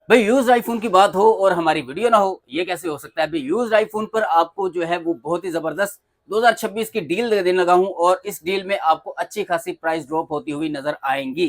भाई used iPhone की बात हो और हमारी वीडियो ना हो, ये कैसे हो सकता है। भाई यूज्ड आईफोन पर आपको जो है वो बहुत ही जबरदस्त 2026 की डील देने लगा हूं और इस डील में आपको अच्छी खासी प्राइस ड्रॉप होती हुई नजर आएंगी।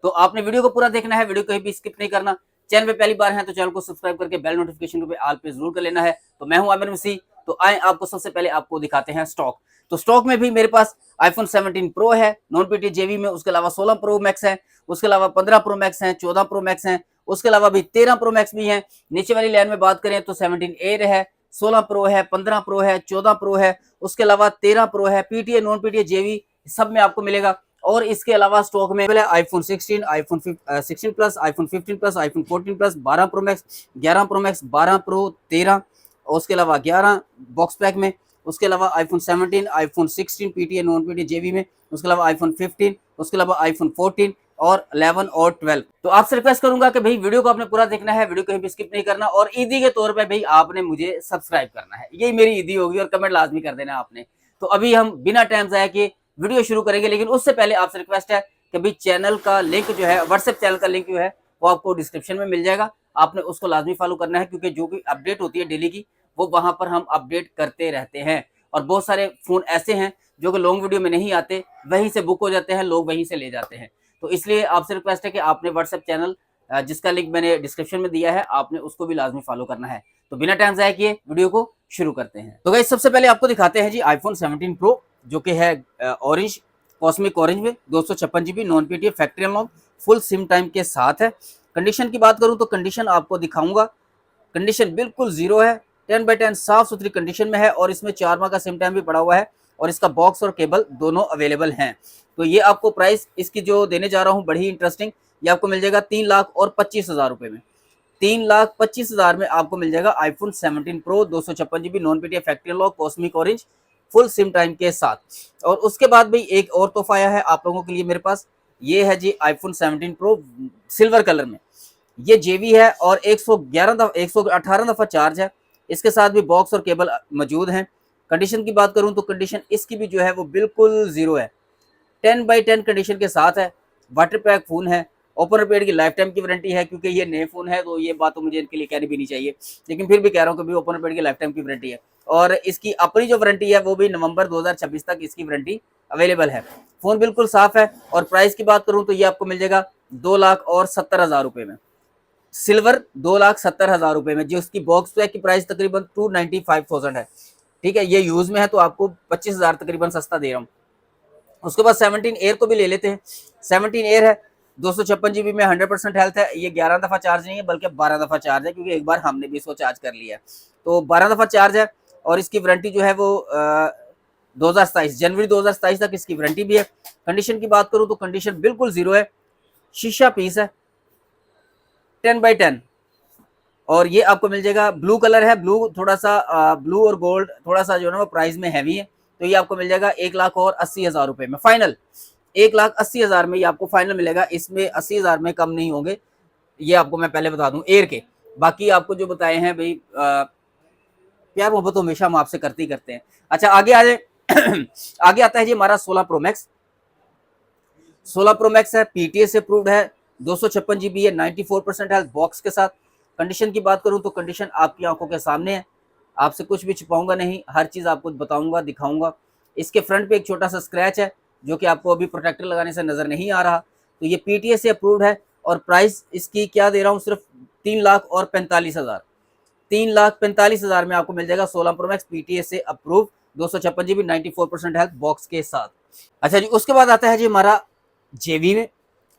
तो आपने वीडियो को पूरा देखना है, वीडियो कहीं भी स्किप नहीं करना। चैनल पे पहली बार है तो चैनल को सब्सक्राइब करके बेल नोटिफिकेशन पे ऑल पे जरूर कर लेना है। तो मैं हूं आमिर मसीह। तो आए आपको सबसे पहले आपको दिखाते हैं स्टॉक। तो स्टॉक में भी मेरे पास आईफोन 17 प्रो है नॉन पीटी जेवी में, उसके अलावा 16 प्रो मैक्स है, उसके अलावा 15 प्रो मैक्स है, 14 प्रो मैक्स है, उसके अलावा भी 13 प्रो मैक्स भी है। नीचे वाली लाइन में बात करें तो 17 एयर है, 16 प्रो है, 15 प्रो है, 14 प्रो है, उसके अलावा 13 प्रो है। पीटीए नॉन पीटीए जेवी सब में आपको मिलेगा। और इसके अलावा स्टॉक में iPhone 16, iPhone 16 plus, iPhone 15 plus, iPhone 14 plus, 12 pro max, 11 pro max, 12 pro, 13, उसके अलावा 11 बॉक्स पैक में, उसके अलावा iPhone 17, iPhone 16 PTA non PTA जेवी में, उसके अलावा आईफोन 15, उसके अलावा आईफोन 14 और 11 और 12। तो आपसे रिक्वेस्ट करूंगा कि भाई वीडियो को आपने पूरा देखना है, वीडियो कहीं भी स्किप नहीं करना और ईदी के तौर पे भाई आपने मुझे सब्सक्राइब करना है, यही मेरी ईदी होगी और कमेंट लाजमी कर देना आपने। तो अभी हम बिना टाइम जाया कि वीडियो शुरू करेंगे, लेकिन उससे पहले आपसे रिक्वेस्ट है कि भाई चैनल का लिंक जो है, व्हाट्सएप चैनल का लिंक जो है वो आपको डिस्क्रिप्शन में मिल जाएगा। आपने उसको लाजमी फॉलो करना है क्योंकि जो भी अपडेट होती है डेली की वो वहां पर हम अपडेट करते रहते हैं। और बहुत सारे फोन ऐसे हैं जो कि लॉन्ग वीडियो में नहीं आते, वहीं से बुक हो जाते हैं, लोग वहीं से ले जाते हैं। तो इसलिए आपसे रिक्वेस्ट है कि आपने व्हाट्सएप चैनल जिसका लिंक मैंने डिस्क्रिप्शन में दिया है, आपने उसको भी लाजमी फॉलो करना है। तो बिना टाइम जाया किए वीडियो को शुरू करते हैं। तो गाइस सबसे पहले आपको दिखाते हैं जी आईफोन 17 प्रो, जो कि है ऑरेंज, कॉस्मिक ऑरेंज में, 256 GB non PTA factory unlock, full SIM time के साथ है। कंडीशन की बात करूं तो कंडीशन आपको दिखाऊंगा, कंडीशन बिल्कुल जीरो है, 10/10 साफ सुथरी कंडीशन में है और इसमें 4 माह का सिम टाइम भी पड़ा हुआ है और इसका बॉक्स और केबल दोनों अवेलेबल हैं। तो ये आपको प्राइस इसकी जो देने जा रहा हूँ बड़ी इंटरेस्टिंग, ये आपको मिल जाएगा 3,25,000 रुपए में। 3,25,000 में आपको मिल जाएगा iPhone 17 pro 256 GB non PTA factory unlock cosmic orange full SIM time के साथ। और उसके बाद भी एक और तोहफा आया है आप लोगों के लिए मेरे पास, ये है जी आईफोन 17 प्रो सिल्वर कलर में। ये जेवी है और 118 दफा चार्ज है, इसके साथ भी बॉक्स और केबल मौजूद हैं। कंडीशन की बात करूं तो कंडीशन इसकी भी जो है वो बिल्कुल जीरो है, 10/10 कंडीशन के साथ है। वाटर पैक फोन है, ओपन रिपेयर की लाइफ टाइम की वारंटी है, क्योंकि ये नए फोन है तो ये बात तो मुझे इनके लिए कहनी भी नहीं चाहिए, लेकिन फिर भी कह रहा हूँ कि भी ओपन रिपेयर की लाइफ टाइम की वारंटी है। और इसकी अपनी जो वारंटी है वो भी नवंबर 2026 तक इसकी वारंटी अवेलेबल है। फोन बिल्कुल साफ है। और प्राइस की बात करूं तो ये आपको मिल जाएगा 2,70,000 रुपए में, सिल्वर 2,70,000 रुपए में, जो उसकी बॉक्स पैक की प्राइस तकरीबन 295,000 है। ठीक है, ये यूज में है तो आपको 25,000 तकरीबन सस्ता दे रहा हूँ। उसके बाद 17 एयर को भी ले लेते हैं। 17 एयर है, 256 GB में, 100% हेल्थ है। ये 11 दफा चार्ज नहीं है बल्कि 12 दफा चार्ज है, क्योंकि एक बार हमने भी इसको चार्ज कर लिया है। तो 12 दफा चार्ज है और इसकी वारंटी जो है वो 2027 जनवरी 2027 तक इसकी वारंटी भी है। कंडीशन की बात करूं तो कंडीशन बिल्कुल जीरो है, शीशा पीस है, 10/10। और ये आपको मिल जाएगा, ब्लू कलर है, ब्लू थोड़ा सा ब्लू और गोल्ड थोड़ा सा जो है ना वो प्राइस में हैवी है। तो ये आपको मिल जाएगा 1,80,000 रुपए में फाइनल, 1,80,000 में ये आपको फाइनल मिलेगा। इसमें 80,000 में कम नहीं होंगे, ये आपको मैं पहले बता दूं एयर के। बाकी आपको जो बताए हैं भाई प्यार मोहब्बत हमेशा हम आपसे करते ही करते हैं। अच्छा आगे आ जाए आगे आता है जी हमारा 16 प्रो मैक्स। 16 प्रो मैक्स है, पीटीए से अप्रूव्ड है, 256 GB है, 94% हेल्थ बॉक्स के साथ। कंडीशन की बात करूं तो कंडीशन आपकी आंखों के सामने है, आपसे कुछ भी छुपाऊंगा नहीं, हर चीज आपको बताऊंगा, दिखाऊंगा। इसके फ्रंट पे एक छोटा सा स्क्रैच है जो कि आपको अभी प्रोटेक्टर लगाने से नजर नहीं आ रहा। तो ये पीटीए से अप्रूव्ड है और प्राइस इसकी क्या दे रहा हूँ, सिर्फ 3,45,000। 3,45,000 में आपको मिल जाएगा 16 प्रो मैक्स पीटीए से अप्रूव, 256 GB 94% हेल्थ बॉक्स के साथ। अच्छा जी, उसके बाद आता है जी हमारा जेवी में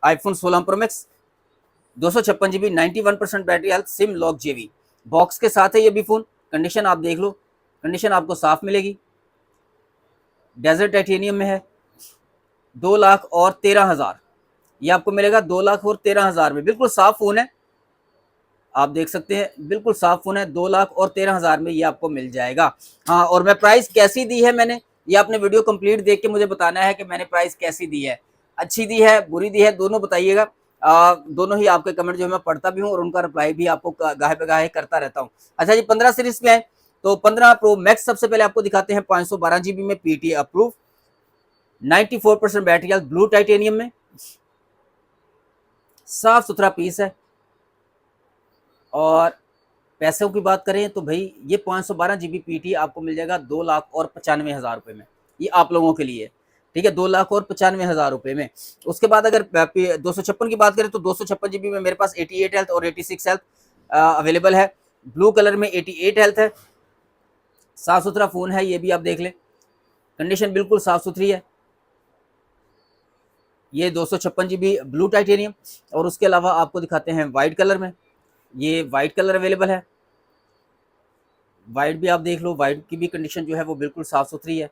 iPhone 16 pro max, 256 GB 91% battery health, SIM lock जेवी बॉक्स के साथ है ये भी फोन। कंडीशन आप देख लो, कंडीशन आपको साफ मिलेगी, डेजर्ट टाइटेनियम में है, 2,13,000 ये आपको मिलेगा, 2,13,000 में। बिल्कुल साफ फोन है, आप देख सकते हैं बिल्कुल साफ फोन है, 2,13,000 में ये आपको मिल जाएगा। हाँ, और मैं प्राइस कैसी दी है मैंने, ये आपने वीडियो कंप्लीट देख के मुझे बताना है कि मैंने प्राइस कैसी दी है, अच्छी दी है, बुरी दी है, दोनों बताइएगा। दोनों ही आपके कमेंट जो है मैं पढ़ता भी हूँ और उनका रिप्लाई भी आपको गाहे पे गाहे करता रहता हूँ। अच्छा जी, 15 सीरीज में है तो 15 प्रो मैक्स सबसे पहले आपको दिखाते हैं, 512 GB में, PTA approve, 94% battery health, blue titanium में, साफ सुथरा पीस है, और पैसों की बात करें तो भाई ये 512 GB पीटी आपको मिल जाएगा 2,95,000 रुपये में, ये आप लोगों के लिए, ठीक है, 2,95,000 रुपये में। उसके बाद अगर 256 की बात करें तो 256 GB में मेरे पास 88 हेल्थ और 86 हेल्थ अवेलेबल है। ब्लू कलर में 88 हेल्थ है, साफ सुथरा फ़ोन है, ये भी आप देख लें, कंडीशन बिल्कुल साफ सुथरी है। ये 256 GB ब्लू टाइटेनियम, और उसके अलावा आपको दिखाते हैं वाइट कलर में, ये वाइट कलर अवेलेबल है। वाइट भी आप देख लो, वाइट की भी कंडीशन जो है वो बिल्कुल साफ़ सुथरी है,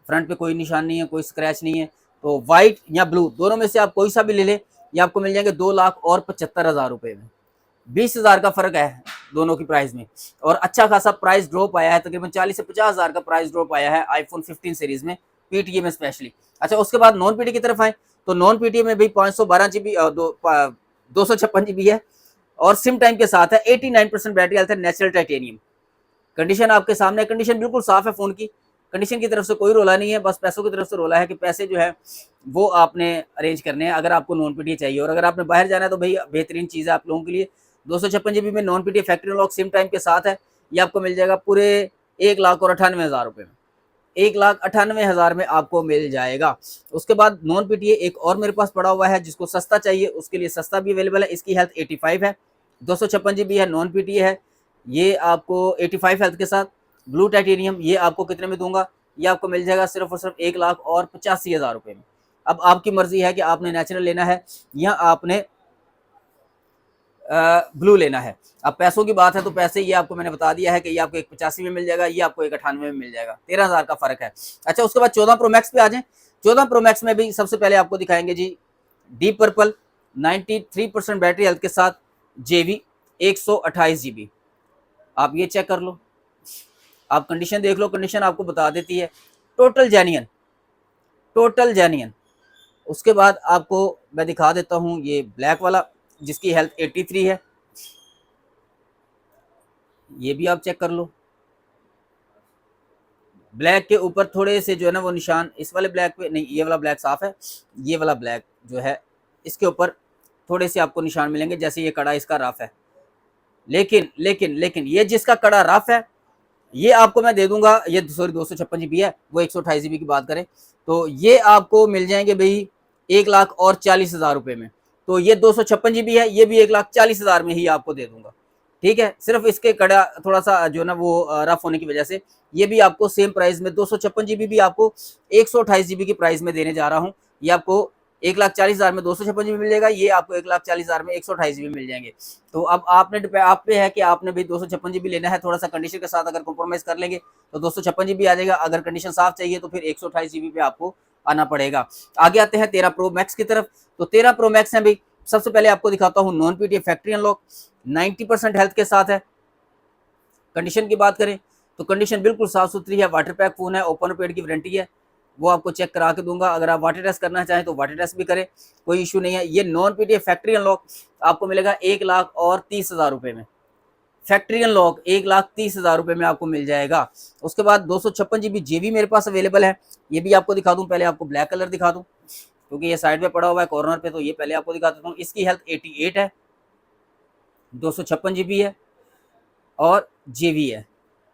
फ्रंट पे कोई निशान नहीं है, कोई स्क्रैच नहीं है। तो वाइट या ब्लू दोनों में से आप कोई सा भी ले लें, ये आपको मिल जाएंगे 2,75,000 रुपये में। 20,000 का फ़र्क है दोनों की प्राइस में, और अच्छा खासा प्राइस ड्रॉप आया है, तकरीबन 40 से 50,000 का प्राइस ड्रॉप आया है आईफोन 15 सीरीज़ में, पीटीए में स्पेशली। अच्छा, उसके बाद नॉन पीटीए की तरफ आए तो नॉन पीटीए में भी 512 GB 256 GB है, और सिम टाइम के साथ है, 89% बैटरी हेल्थ है, नेचुरल टाइटेनियम। कंडीशन आपके सामने, कंडीशन बिल्कुल साफ है फ़ोन की, कंडीशन की तरफ से कोई रोला नहीं है, बस पैसों की तरफ से रोला है कि पैसे जो है वो आपने अरेंज करने हैं अगर आपको नॉन पीटीए चाहिए। और अगर आपने बाहर जाना है तो भाई बेहतरीन चीज़ है आप लोगों के लिए। 256 GB में non PTA factory unlock SIM time के साथ है, ये आपको मिल जाएगा पूरे 1,98,000 रुपये में, 1,98,000 में आपको मिल जाएगा। उसके बाद नॉन पीटीए एक और मेरे पास पड़ा हुआ है, जिसको सस्ता चाहिए उसके लिए सस्ता भी अवेलेबल है। इसकी हेल्थ 85 है, 256 GB है, नॉन पीटीए है, ये आपको 85 हेल्थ के साथ ब्लू टाइटेनियम, ये आपको कितने में दूंगा, ये आपको मिल जाएगा सिर्फ और सिर्फ 1,85,000 रुपये में। अब आपकी मर्जी है कि आपने नेचुरल लेना है या आपने ब्लू लेना है। अब पैसों की बात है तो पैसे ये आपको मैंने बता दिया है कि ये आपको 185 में मिल जाएगा, ये आपको 198 में मिल जाएगा, 13,000 का फर्क है। अच्छा, उसके बाद 14 प्रो मैक्स पे आ जाए। 14 प्रो मैक्स में भी सबसे पहले आपको दिखाएंगे जी डीप पर्पल 93% बैटरी हेल्थ के साथ, जेवी 128 GB। आप ये चेक कर लो, आप कंडीशन देख लो, कंडीशन आपको बता देती है, टोटल जेन्युइन, टोटल जेन्युइन। उसके बाद आपको मैं दिखा देता हूँ ये ब्लैक वाला, जिसकी हेल्थ 83 है, ये भी आप चेक कर लो। ब्लैक के ऊपर थोड़े से जो है ना वो निशान, इस वाले ब्लैक पे नहीं, ये वाला ब्लैक साफ है, ये वाला ब्लैक जो है इसके ऊपर थोड़े से आपको निशान मिलेंगे, जैसे ये कड़ा इसका रफ है। लेकिन लेकिन लेकिन ये जिसका कड़ा रफ है ये आपको मैं दे दूंगा, ये सॉरी 256 GB है, वो 128 GB की बात करें तो ये आपको मिल जाएंगे भाई 1,40,000 रुपये में। तो ये 256 GB है, ये भी 1,40,000 में ही आपको दे दूंगा, ठीक है। सिर्फ इसके कड़ा थोड़ा सा जो ना वो रफ होने की वजह से ये भी आपको सेम प्राइस में 256 GB भी आपको 128 GB की प्राइस में देने जा रहा हूँ। ये आपको 1,40,000 में 256 GB मिल जाएगा, ये आपको 1,40,000 में 128 GB मिल जाएंगे। तो अब आपने आप पे है कि आपने भाई 256 GB लेना है, थोड़ा सा कंडीशन के साथ अगर कॉम्प्रोमाइज़ कर लेंगे तो 256 GB आ जाएगा, अगर कंडीशन साफ चाहिए तो फिर 128 GB पे आपको आना पड़ेगा। आगे आते हैं 13 प्रो मैक्स की तरफ। तो 13 प्रो मैक्स है भाई, सबसे पहले आपको दिखाता हूँ non PTA factory unlock, 90% health के साथ है। कंडीशन की बात करें तो कंडीशन बिल्कुल साफ सुथरी है, वाटर पैक फ़ोन है, ओपन पेड की वारंटी है, वो आपको चेक करा के दूंगा। अगर आप वाटर टेस्ट करना चाहें तो वाटर टेस्ट भी करें, कोई इशू नहीं है। ये नॉन पीटीए फैक्ट्री अनलॉक आपको मिलेगा 1,30,000 रुपये में, फैक्ट्री अनलॉक 1,30,000 रुपये में आपको मिल जाएगा। उसके बाद 256 GB जेवी मेरे पास अवेलेबल है, ये भी आपको दिखा दूं। पहले आपको ब्लैक कलर दिखा दूं क्योंकि ये साइड पे पड़ा हुआ है कॉर्नर पे, तो ये पहले आपको दिखा देता हूँ। इसकी हेल्थ 88 है, 256 GB है और जेवी है,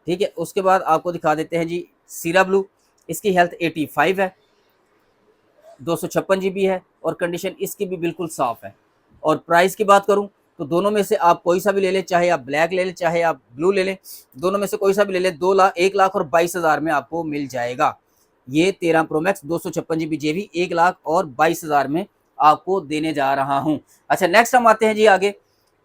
ठीक है। उसके बाद आपको दिखा देते हैं जी सीरा ब्लू, इसकी हेल्थ 85 है, 256 GB है और कंडीशन इसकी भी बिल्कुल साफ है। और प्राइस की बात करूं तो दोनों में से आप कोई सा भी ले लें, चाहे आप ब्लैक ले लें चाहे आप ब्लू ले लें, दोनों में से कोई सा भी ले लें 1,22,000 में आपको मिल जाएगा। ये 13 प्रो मैक्स 256 GB जेवी 1,22,000 में आपको देने जा रहा हूं। अच्छा, नेक्स्ट हम आते हैं जी आगे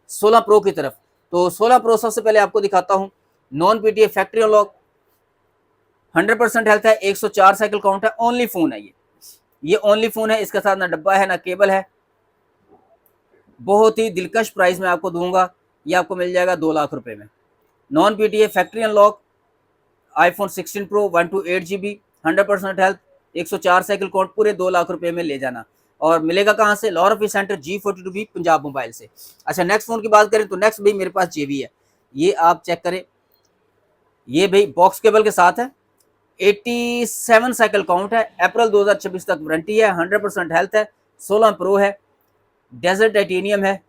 16 प्रो की तरफ। तो 16 प्रो सबसे पहले आपको दिखाता हूं, non PTA factory unlock, 100% health है, 104 साइकिल काउंट है, ओनली फोन है ये ओनली फोन है, इसके साथ ना डब्बा है ना केबल है। बहुत ही दिलकश प्राइस में आपको दूंगा, ये आपको मिल जाएगा 2 लाख रुपए में। Non PTA factory unlock iPhone 16 pro 128 GB 100% health 104 cycle count, पूरे 2 लाख रुपए में ले जाना। और मिलेगा कहाँ से? Lahore office centre G42B Punjab mobile से। अच्छा, नेक्स्ट फोन की बात करें तो नेक्स्ट भाई मेरे पास जेवी है, ये आप चेक करें, ये भाई बॉक्स केबल के साथ है, 87 साइकिल काउंट है, अप्रैल 2026 तक वारंटी है, 100% हेल्थ है, 16 प्रो है, डेजर्ट टाइटेनियम है,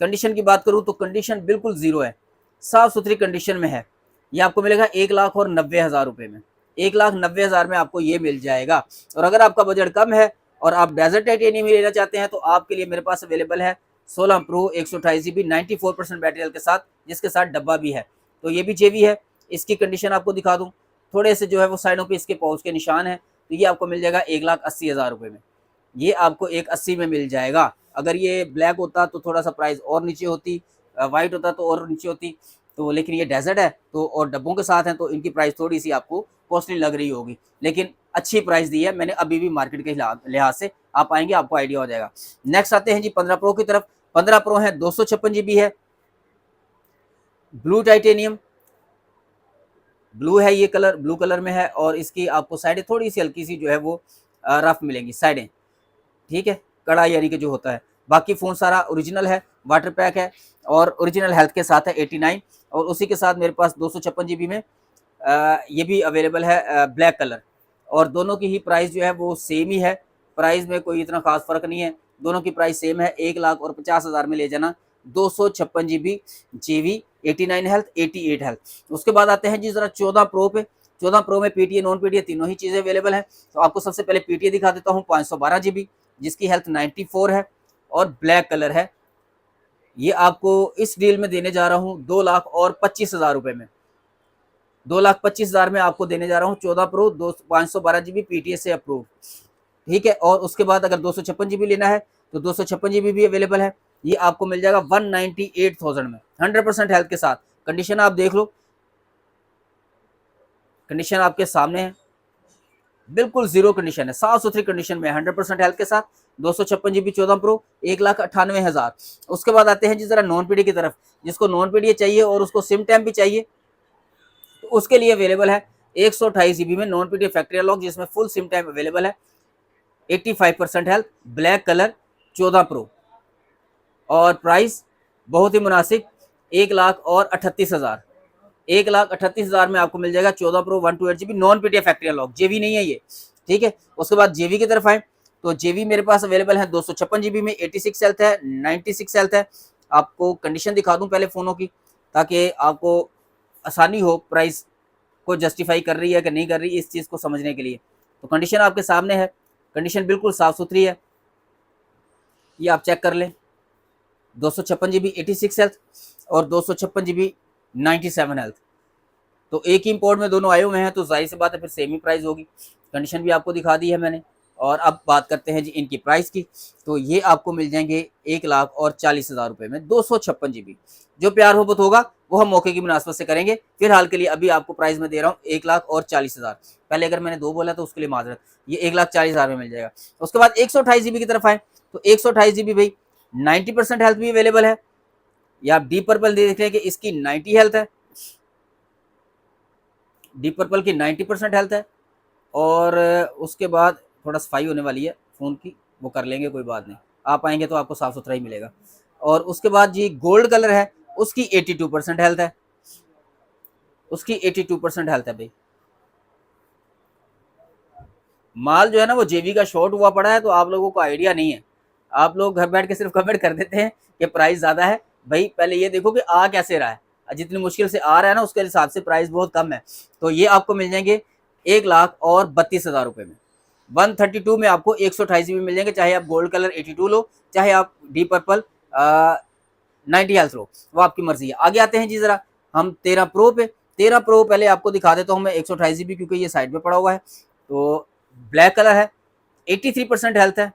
कंडीशन की बात करूँ तो कंडीशन बिल्कुल ज़ीरो है, साफ़ सुथरी कंडीशन में है। ये आपको मिलेगा 1,90,000 रुपये में, 1,90,000 में आपको ये मिल जाएगा। और अगर आपका बजट कम है और आप डेज़र्ट टाइटेनियम ही लेना चाहते हैं तो आपके लिए मेरे पास अवेलेबल है 16 प्रो 128 जीबी 94% बैटरी हेल्थ के साथ, जिसके साथ डब्बा भी है। तो ये भी जेबी है। इसकी कंडीशन आपको दिखा दूँ, थोड़े से जो है वो साइडों पे इसके पाउच के निशान हैं। तो ये आपको मिल जाएगा 1,80,000 रुपये में। ये आपको 1,80 में मिल जाएगा। अगर ये ब्लैक होता तो थोड़ा सा प्राइस और नीचे होती, वाइट होता तो और नीचे होती। तो लेकिन ये डेजर्ट है तो और डब्बों के साथ हैं तो इनकी प्राइस थोड़ी सी आपको कॉस्टली लग रही होगी, लेकिन अच्छी प्राइस दी है मैंने अभी भी मार्केट के लिहाज से। आप आएंगे आपको आइडिया हो जाएगा। नेक्स्ट आते हैं जी 15 प्रो की तरफ। 15 प्रो है 256 जीबी है, ब्लू टाइटेनियम, ब्लू है ये कलर, ब्लू कलर में है। और इसकी आपको साइडें थोड़ी सी हल्की सी जो है वो रफ मिलेंगी साइडें, ठीक है, कड़ा यानी कि जो होता है। बाकी फ़ोन सारा ओरिजिनल है, वाटर पैक है और ओरिजिनल हेल्थ के साथ है 89। और उसी के साथ मेरे पास 256 जीबी में ये भी अवेलेबल है ब्लैक कलर। और दोनों की ही प्राइस जो है वो सेम ही है, प्राइस में कोई इतना खास फ़र्क नहीं है, दोनों की प्राइस सेम है। 1,50,000 में ले जाना 256 जीबी जेवी 89 हेल्थ 88 हेल्थ। उसके बाद आते हैं जी ज़रा 14 प्रो पे। 14 प्रो में पीटीए नॉन पीटीए तीनों ही चीज़ें अवेलेबल हैं। तो आपको सबसे पहले पीटीए दिखा देता हूँ 512 जीबी, जिसकी हेल्थ 94 है और ब्लैक कलर है। ये आपको इस डील में देने जा रहा हूँ 2,25,000 रुपये में। 2,25,000 में आपको देने जा रहा हूँ 14 प्रो 512 जीबी पीटीए से अप्रूव, ठीक है। और उसके बाद अगर 256 जीबी लेना है तो 256 जीबी भी अवेलेबल है। ये आपको मिल जाएगा 198,000 में 100% हेल्थ के साथ। कंडीशन आप देख लो, कंडीशन आपके सामने है, बिल्कुल जीरो कंडीशन है, साफ सुथरी कंडीशन में 100% हेल्थ के साथ। 256 जीबी 14 प्रो 1,98,000। उसके बाद आते हैं जी जरा नॉन पीडी की तरफ। जिसको नॉन पीडी चाहिए और उसको सिम टैम भी चाहिए तो उसके लिए अवेलेबल है 128 जीबी में नॉन पीडी फैक्ट्री अनलॉक, जिसमें फुल सिम टाइम अवेलेबल है, 85% हेल्थ, ब्लैक कलर, 14 प्रो। और प्राइस बहुत ही मुनासिब 1,38,000। 1,38,000 में आपको मिल जाएगा 14 pro 128 GB non PTA factory unlock, जेवी नहीं है ये, ठीक है। उसके बाद जेवी की तरफ आए तो जेवी मेरे पास अवेलेबल है 256 जीबी में 86 हेल्थ है, 96 हेल्थ है। आपको कंडीशन दिखा दूं पहले फ़ोनों की, ताकि आपको आसानी हो प्राइस को जस्टिफाई कर रही है कि नहीं कर रही इस चीज़ को समझने के लिए। तो कंडीशन आपके सामने है, कंडीशन बिल्कुल साफ़ सुथरी है, ये आप चेक कर लें। 256 जीबी 86 हेल्थ और 256 जीबी 97 हेल्थ। तो एक ही इंपोर्ट में दोनों आए हुए हैं तो जाहिर सी बात है फिर सेम ही प्राइस होगी। कंडीशन भी आपको दिखा दी है मैंने। और अब बात करते हैं जी इनकी प्राइस की। तो ये आपको मिल जाएंगे 1,40,000 रुपये में 256 जीबी। जो प्यार मोहब्बत होगा वो हम मौके की मुनासबत से करेंगे। फिलहाल के लिए अभी आपको प्राइस में दे रहा हूँ 1,40,000। पहले अगर मैंने 2 बोला तो उसके लिए माजरत, ये 1,40,000 में मिल जाएगा। उसके बाद 128 जीबी की तरफ आए तो 128 जीबी भाई 90% हेल्थ भी अवेलेबल है। या आप डीप पर्पल देख रहे हैं कि इसकी 90 हेल्थ है, डीप पर्पल की 90% हेल्थ है। और उसके बाद थोड़ा सफाई होने वाली है फ़ोन की, वो कर लेंगे, कोई बात नहीं, आप आएंगे तो आपको साफ़ सुथरा ही मिलेगा। और उसके बाद जी गोल्ड कलर है, उसकी 82% हेल्थ है, उसकी 82% हेल्थ है भाई। माल जो है ना वो जेबी का शॉर्ट हुआ पड़ा है, तो आप लोगों को आइडिया नहीं है। आप लोग घर बैठ के सिर्फ कमेंट कर देते हैं कि प्राइस ज़्यादा है। भाई पहले ये देखो कि आ कैसे रहा है, जितनी मुश्किल से आ रहा है ना उसके हिसाब से प्राइस बहुत कम है। तो ये आपको मिल जाएंगे 1,32,000 रुपये में। 132 में आपको 128 जीबी मिल जाएंगे, चाहे आप गोल्ड कलर 82 लो, चाहे आप डीप पर्पल 90 हेल्थ लो, वो आपकी मर्जी है। आगे आते हैं जी जरा हम 13 प्रो पे। 13 प्रो पहले आपको दिखा देता हूँ मैं 128 जीबी, क्योंकि ये साइड में पड़ा हुआ है। तो ब्लैक कलर है, 83% हेल्थ है,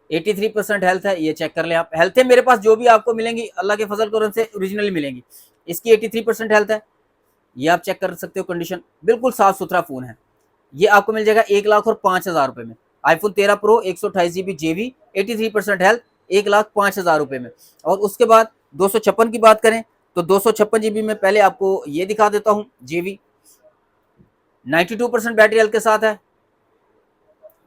83% हेल्थ है, ये चेक कर लें आप। हेल्थ है मेरे पास जो भी आपको मिलेंगी अल्लाह के फजल करम से ओरिजिनली मिलेंगी। इसकी 83% हेल्थ है, ये आप चेक कर सकते हो। कंडीशन बिल्कुल साफ सुथरा फ़ोन है। ये आपको मिल जाएगा 1,05,000 रुपये में। आईफोन 13 प्रो 128 जीबी जेवी 83% हेल्थ 1,05,000 रुपये में। और उसके बाद 256 की बात करें तो 256 जीबी में पहले आपको ये दिखा देता हूँ, जेवी 92% बैटरी हेल्थ के साथ है।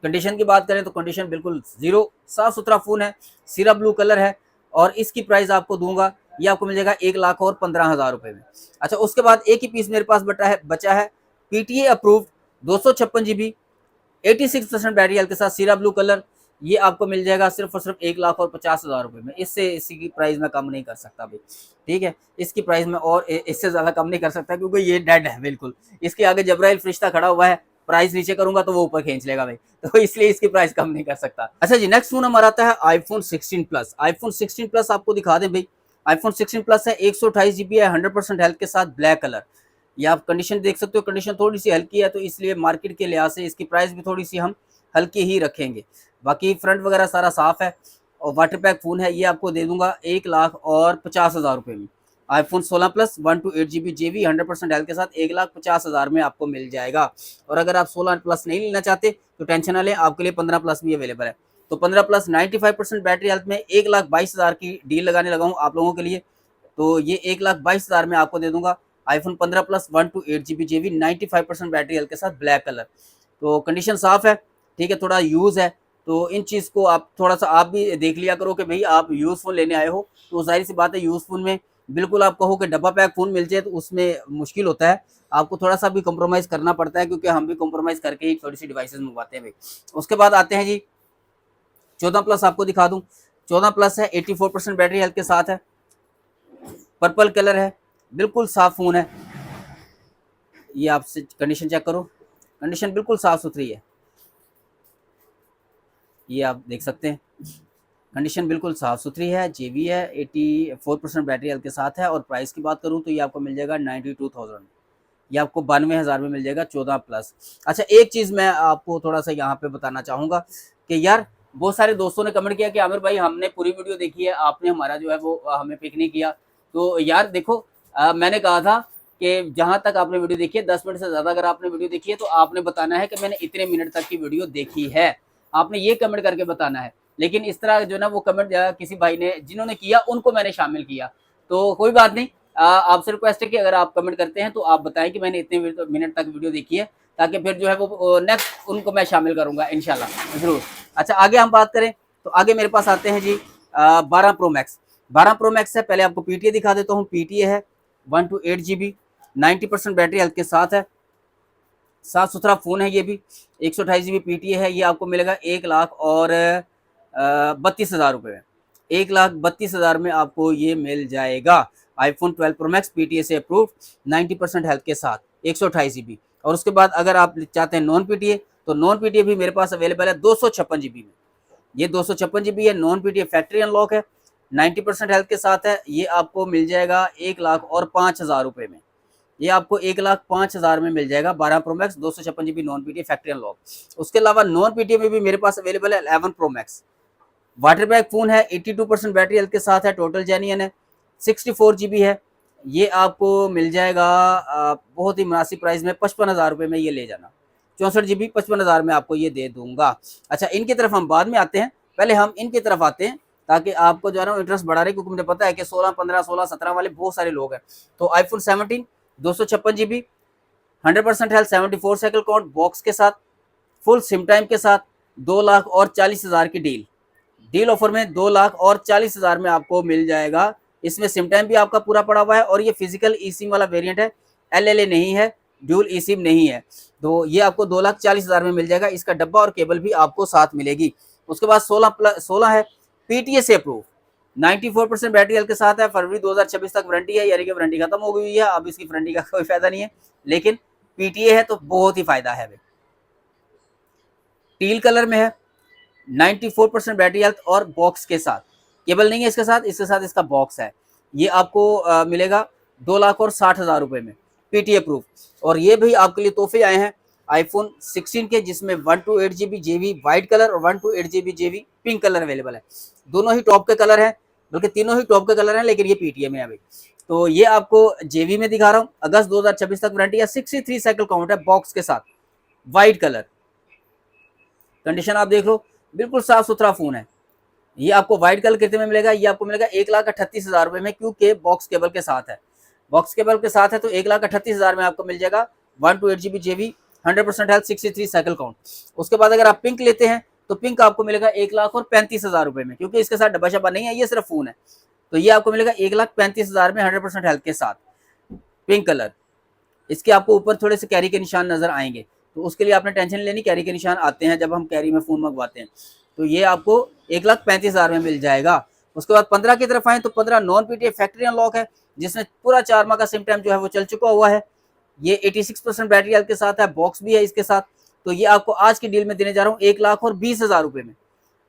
कंडीशन की बात करें तो कंडीशन बिल्कुल जीरो, साफ सुथरा फ़ोन है, सीरा ब्लू कलर है। और इसकी प्राइस आपको दूंगा, ये आपको मिल जाएगा 1,15,000 रुपये में। अच्छा, उसके बाद एक ही पीस मेरे पास बचा है PTA approved 256 GB 86% battery health के साथ, सीरा ब्लू कलर, ये आपको मिल जाएगा सिर्फ और सिर्फ 1,50,000 रुपये में। इससे इसी की प्राइस में कम नहीं कर सकता भाई, ठीक है। इसकी प्राइस में और इससे ज़्यादा कम नहीं कर सकता, क्योंकि ये डेड है बिल्कुल। इसके आगे जब्राइल फरिश्ता खड़ा हुआ है, प्राइस नीचे करूंगा तो वो ऊपर खींच लेगा भाई, तो इसलिए इसकी प्राइस कम नहीं कर सकता। अच्छा जी, नेक्स्ट फोन हमारा आता है आईफोन 16 प्लस। आईफोन 16 प्लस आपको दिखा दें भाई। आईफोन 16 प्लस है, 128 GB है, 100% हेल्थ के साथ, ब्लैक कलर। ये आप कंडीशन देख सकते हो, कंडीशन थोड़ी सी हल्की है, तो इसलिए मार्केट के लिहाज से इसकी प्राइस भी थोड़ी सी हम हल्की ही रखेंगे। बाकी फ्रंट वगैरह सारा साफ है और वाटर पैक फ़ोन है। ये आपको दे दूंगा 1,50,000 रुपये में। IPhone 16 plus 128 GB JB 100% health के साथ 1,50,000 में आपको मिल जाएगा। और अगर आप 16 प्लस नहीं लेना चाहते तो टेंशन ना लें, आपके लिए 15 प्लस भी अवेलेबल है। तो 15 प्लस 95% बैटरी हेल्थ में 1,22,000 की डील लगाने लगा हूँ आप लोगों के लिए। तो ये 1,22,000 में आपको दे दूंगा iPhone 15 plus 128 GB JB 95% battery health के साथ, ब्लैक कलर। तो कंडीशन साफ है, ठीक है, थोड़ा यूज़ है। तो इन चीज़ को आप थोड़ा सा आप भी देख लिया करो कि भाई आप यूज़ फ़ोन लेने आए हो, तो जाहिर सी बात है यूज़ फ़ोन में बिल्कुल आप कहो कि डब्बा पैक फ़ोन मिल जाए तो उसमें मुश्किल होता है, आपको थोड़ा सा भी कॉम्प्रोमाइज़ करना पड़ता है, क्योंकि हम भी कॉम्प्रोमाइज़ करके ही थोड़ी सी डिवाइसेस मंगवाते हैं भाई। उसके बाद आते हैं जी 14 प्लस, आपको दिखा दूँ। 14 प्लस है, 84% बैटरी हेल्थ के साथ है, पर्पल कलर है, बिल्कुल साफ फ़ोन है। ये आप कंडीशन चेक करो, कंडीशन बिल्कुल साफ़ सुथरी है, ये आप देख सकते हैं, कंडीशन बिल्कुल साफ़ सुथरी है, जेबी है, 84% बैटरी हेल्थ के साथ है। और प्राइस की बात करूँ तो ये आपको मिल जाएगा 92,000, ये आपको 92,000 में मिल जाएगा 14 प्लस। अच्छा, एक चीज़ मैं आपको थोड़ा सा यहाँ पे बताना चाहूँगा कि यार बहुत सारे दोस्तों ने कमेंट किया कि आमिर भाई हमने पूरी वीडियो देखी है, आपने हमारा जो है वो हमें पिक नहीं किया। तो यार देखो, मैंने कहा था कि जहाँ तक आपने वीडियो देखी है 10 मिनट से ज़्यादा अगर आपने वीडियो देखी है तो आपने बताना है कि मैंने इतने मिनट तक की वीडियो देखी है, आपने ये कमेंट करके बताना है। लेकिन इस तरह जो ना वो कमेंट किसी भाई ने जिन्होंने किया उनको मैंने शामिल किया, तो कोई बात नहीं। आपसे रिक्वेस्ट है कि अगर आप कमेंट करते हैं तो आप बताएं कि मैंने इतने मिनट तक वीडियो देखी है, ताकि फिर जो है वो नेक्स्ट उनको मैं शामिल करूंगा इंशाल्लाह ज़रूर। अच्छा, आगे हम बात करें तो आगे मेरे पास आते हैं जी 12 प्रो मैक्स। 12 प्रो मैक्स है, पहले आपको पीटीए दिखा देता हूँ। पीटीए है 128 GB, 90% बैटरी हेल्थ के साथ है, साफ सुथरा फ़ोन है ये भी। 128 GB पीटीए है, ये आपको मिलेगा 1,32,000 रुपये में। 1,32,000 में आपको ये मिल जाएगा आईफोन 12 प्रो मैक्स पीटीए से अप्रूव्ड, 90% हेल्थ के साथ, 128 GB। और उसके बाद अगर आप चाहते हैं नॉन पीटीए, तो नॉन पीटीए भी मेरे पास अवेलेबल है 256 GB में। ये 256 GB है, नॉन पीटीए फैक्ट्री अनलॉक है, 90% हेल्थ के साथ है। ये आपको मिल जाएगा 1,05,000 रुपये में। ये आपको 1,05,000 में मिल जाएगा 12 pro max 256 GB non PTA factory unlock. उसके अलावा नॉन पीटीए में भी मेरे पास अवेलेबल है 11 pro max, water bag phone है, 82% बैटरी हेल्थ के साथ है, टोटल जेन्युइन है, 64 GB है। ये आपको मिल जाएगा बहुत ही मुनासिब प्राइस में 55,000 रुपये में ये ले जाना। 64 GB 55,000 में आपको ये दे दूंगा। अच्छा, इनकी तरफ हम बाद में आते हैं, पहले हम इनकी तरफ आते हैं ताकि आपको जो है ना इंटरेस्ट बढ़ा रहे, क्योंकि मुझे पता है कि 16, 15, 16, 17 वाले बहुत सारे लोग हैं। तो iPhone 17 256 GB, 100% health, 74 cycle count, box के साथ, फुल सिम टाइम के साथ, 2,40,000 की डील ऑफर में 2,40,000 में आपको मिल जाएगा। इसमें सिम टाइम भी आपका पूरा पड़ा हुआ है और ये फिजिकल ई सिम वाला वेरिएंट है, एलएलए नहीं है, ड्यूल ई सिम नहीं है। तो ये आपको 2,40,000 में मिल जाएगा। इसका डब्बा और केबल भी आपको साथ मिलेगी। उसके बाद 16 है, पीटीए से अप्रूव, 94% बैटरी हेल्थ के साथ है, फरवरी 2026 तक वारंटी है, यानी कि वारंटी खत्म हो गई हुई है, अब इसकी वारंटी का कोई फायदा नहीं है, लेकिन पीटीए है तो बहुत ही फायदा है। टील कलर में है, 94% बैटरी हेल्थ और बॉक्स के साथ, केबल नहीं है इसके साथ, इसका बॉक्स है। ये आपको मिलेगा 2,60,000 रुपये में, पीटीए प्रूफ। और ये भी आपके लिए तोहफे आए हैं आईफोन 16 के, जिसमें 128 GB जेबी वाइट कलर और 128 GB जेबी पिंक कलर अवेलेबल है। दोनों ही टॉप के कलर हैं, बल्कि तीनों ही टॉप के कलर हैं, लेकिन ये पीटीए में है अभी। तो ये आपको जेबी में दिखा रहा हूँ, अगस्त 2026 तक वारंटी है, 63 साइकिल काउंट है, बॉक्स के साथ, वाइट कलर, कंडीशन आप देख लो, बिल्कुल साफ सुथरा फोन है। ये आपको व्हाइट कलर कितने में मिलेगा? ये आपको मिलेगा 1,38,000 रुपये में, क्योंकि बॉक्स केबल के साथ है। बॉक्स केबल के साथ है तो 1,38,000 में आपको मिल जाएगा 128 GB जेबी, 100% हेल्थ, 63 साइकिल काउंट। उसके बाद अगर आप पिंक लेते हैं तो पिंक आपको मिलेगा 1,35,000 रुपये में, क्योंकि इसके साथ डब्बा शब्बा नहीं है, ये सिर्फ फोन है। तो ये आपको मिलेगा 1,35,000 में 100% हेल्थ के साथ, पिंक कलर। इसके आपको ऊपर थोड़े से कैरी के निशान नजर आएंगे, तो उसके लिए आपने टेंशन लेनी, कैरी के निशान आते हैं जब हम कैरी में फ़ोन मंगवाते हैं। तो ये आपको 1,35,000 में मिल जाएगा। उसके बाद 15 की तरफ आए तो 15 नॉन पीटीए फैक्ट्री अनलॉक है, जिसमें पूरा 4 माह का सिम टाइम जो है वो चल चुका हुआ है। ये 86% बैटरी हेल्थ के साथ है, बॉक्स भी है इसके साथ। तो ये आपको आज की डील में देने जा रहा हूँ 1,20,000 रुपए में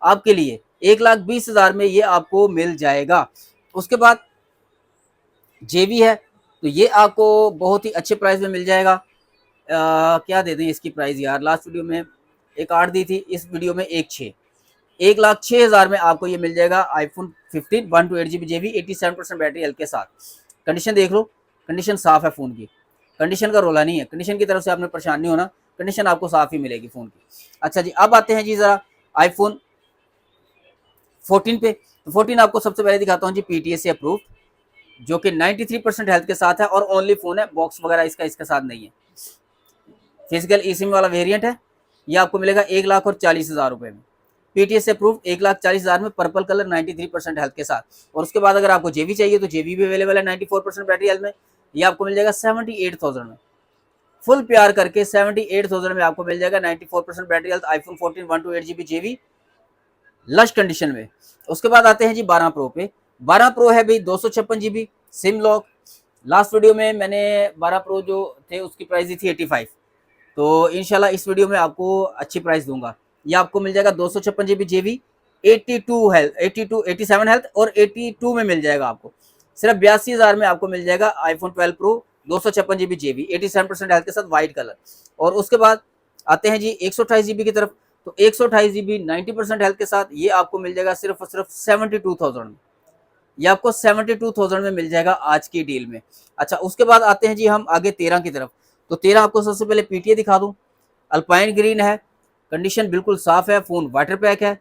आपके लिए, 1,20,000 में ये आपको मिल जाएगा। उसके बाद जेवी है, तो ये आपको बहुत ही अच्छे प्राइस में मिल जाएगा। क्या दे दें इसकी प्राइस यार, लास्ट वीडियो में 1,8 दी थी, इस वीडियो में 1,6, 1,06,000 में आपको ये मिल जाएगा आईफोन 15 128GB जेबी 87% बैटरी हेल्थ के साथ। कंडीशन देख लो, कंडीशन साफ है फ़ोन की, कंडीशन का रोला नहीं है, कंडीशन की तरफ से आपने परेशान नहीं होना, कंडीशन आपको साफ ही मिलेगी फ़ोन की। अच्छा जी, अब आते हैं जी ज़रा आईफोन 14 पे। तो 14 आपको सबसे पहले दिखाता हूँ जी, पीटीए से अप्रूव, जो कि 93% हेल्थ के साथ है और ओनली फ़ोन है, बॉक्स वगैरह इसका साथ नहीं है। फिजिकल ई सिम वाला वेरिएंट है, ये आपको मिलेगा 1,40,000 रुपये में। पीटीएस से अप्रूव 1,40,000 में, पर्पल कलर 93% हेल्थ के साथ। और उसके बाद अगर आपको जेवी चाहिए तो जेवी भी अवेलेबल है 94% बैटरी हेल्थ में, ये आपको मिल जाएगा 78,000 में। फुल प्यार करके 78,000 में आपको मिल जाएगा 94% बैटरी हेल्थ आईफोन 14 128GB जेवी लश कंडीशन में। उसके बाद आते हैं जी 12 प्रो पे। 12 प्रो है भाई 256GB SIM lock. Last video में मैंने 12 प्रो जो थे उसकी प्राइस दी थी 85, तो इंशाल्लाह इस वीडियो में आपको अच्छी प्राइस दूंगा। ये आपको मिल जाएगा 256GB जेवी 82 हेल्थ 87 हेल्थ और 82 में मिल जाएगा आपको। सिर्फ 82,000 में आपको मिल जाएगा आईफोन 12 प्रो 256GB जेवी 87% हेल्थ के साथ वाइट कलर। और उसके बाद आते हैं जी 128GB की तरफ। तो 128GB 90% हेल्थ के साथ ये आपको मिल जाएगा सिर्फ और सिर्फ 72,000 में। ये आपको 72,000 में मिल जाएगा आज की डील में। अच्छा, उसके बाद आते हैं जी हम आगे 13 की तरफ। तो 13 आपको सबसे पहले पीटीए दिखा दूं, अल्पाइन ग्रीन है, कंडीशन बिल्कुल साफ है, फोन वाटर पैक है,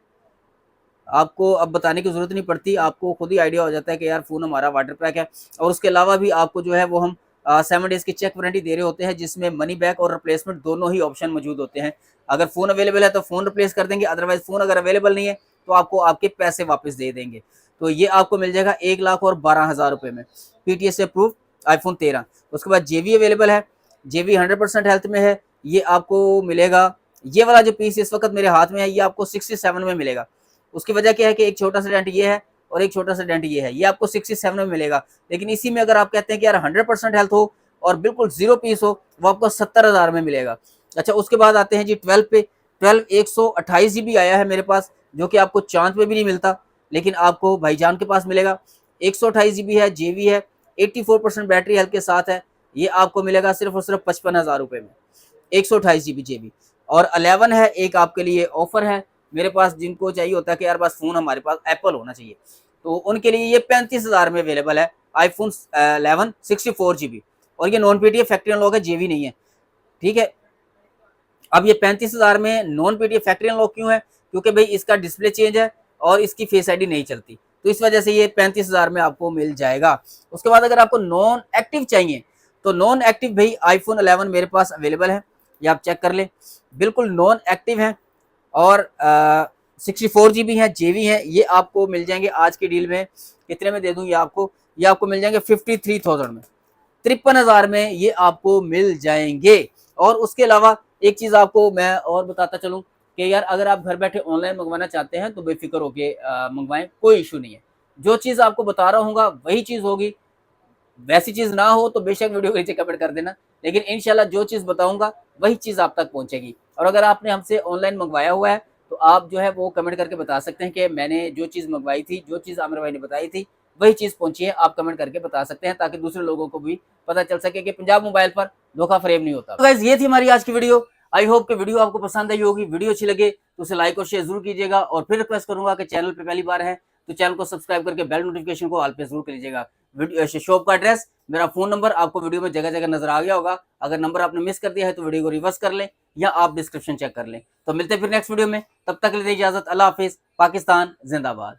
आपको अब बताने की जरूरत नहीं पड़ती, आपको खुद ही आइडिया हो जाता है कि यार फोन हमारा वाटर पैक है। और उसके अलावा भी आपको जो है वो हम 7 डेज की चेक वारंटी दे रहे होते हैं, जिसमें मनी बैक और रिप्लेसमेंट दोनों ही ऑप्शन मौजूद होते हैं। अगर फोन अवेलेबल है तो फोन रिप्लेस कर देंगे, अदरवाइज फोन अगर अवेलेबल नहीं है तो आपको आपके पैसे वापस दे देंगे। तो ये आपको मिल जाएगा 1,12,000 रुपए में, पीटीए से अप्रूव आईफोन 13। उसके बाद जेवी अवेलेबल है, जेवी 100% हेल्थ में है, ये आपको मिलेगा, ये वाला जो पीस इस वक्त मेरे हाथ में है ये आपको 67 में मिलेगा। उसकी वजह क्या है कि एक छोटा सा डेंट ये है और एक छोटा सा डेंट ये है, ये आपको 67 में मिलेगा। लेकिन इसी में अगर आप कहते हैं कि यार 100% हेल्थ हो और बिल्कुल जीरो पीस हो, वो आपको 70,000 में मिलेगा। अच्छा, उसके बाद आते हैं जी 12 पे। 12 128GB आया है मेरे पास, जो कि आपको चांद पे भी नहीं मिलता, लेकिन आपको भाईजान के पास मिलेगा। 128GB है, जेवी है, 84% बैटरी हेल्थ के साथ है, ये आपको मिलेगा सिर्फ और सिर्फ 55,000 रुपए में, 128GB जेवी। और 11 है, एक आपके लिए ऑफर है मेरे पास, जिनको चाहिए होता है कि यार बस फोन हमारे पास एप्पल होना चाहिए, तो उनके लिए ये 35,000 में अवेलेबल है आईफोन 11 64GB। और ये नॉन पीटीए फैक्ट्री अनलॉक है, जेवी नहीं है, ठीक है। अब ये 35,000 में नॉन पीटीए फैक्ट्री अनलॉक क्यों है? क्योंकि भाई इसका डिस्प्ले चेंज है और इसकी फेस आईडी नहीं चलती, तो इस वजह से ये 35,000 में आपको मिल जाएगा। उसके बाद अगर आपको नॉन एक्टिव चाहिए तो नॉन एक्टिव भाई आईफोन 11 मेरे पास अवेलेबल है, ये आप चेक कर ले, बिल्कुल नॉन एक्टिव है और 64GB है, जेवी है, ये आपको मिल जाएंगे आज की डील में। कितने में दे दूं ये आपको मिल जाएंगे 53,000 में, 53,000 में ये आपको मिल जाएंगे। और उसके अलावा एक चीज आपको मैं और बताता चलूं कि यार अगर आप घर बैठे ऑनलाइन मंगवाना चाहते हैं तो बेफिक्र होके मंगवाएं, कोई इशू नहीं है। जो चीज आपको बता रहा हूँ वही चीज होगी, वैसी चीज ना हो तो बेशक वीडियो के नीचे कमेंट कर देना, लेकिन इंशाल्लाह जो चीज बताऊंगा वही चीज आप तक पहुंचेगी। और अगर आपने हमसे ऑनलाइन मंगवाया हुआ है तो आप जो है वो कमेंट करके बता सकते हैं कि मैंने जो चीज मंगवाई थी, जो चीज आमिर भाई ने बताई थी वही चीज पहुंची है, आप कमेंट करके बता सकते हैं, ताकि दूसरे लोगों को भी पता चल सके कि पंजाब मोबाइल पर धोखा फ्रेम नहीं होता। तो गाइस ये थी हमारी आज की वीडियो, आई होप कि वीडियो आपको पसंद आई होगी। वीडियो अच्छी लगे तो उसे लाइक और शेयर जरूर कीजिएगा, और फिर रिक्वेस्ट करूंगा कि चैनल पे पहली बार है तो चैनल को सब्सक्राइब करके बेल नोटिफिकेशन को ऑल पे जरूर कर लीजिएगा। शॉप का एड्रेस, मेरा फोन नंबर आपको वीडियो में जगह जगह नजर आ गया होगा, अगर नंबर आपने मिस कर दिया है तो वीडियो को रिवर्स कर लें या आप डिस्क्रिप्शन चेक कर लें। तो मिलते हैं फिर नेक्स्ट वीडियो में, तब तक के लिए इजाजत, अल्लाह हाफिज, पाकिस्तान जिंदाबाद।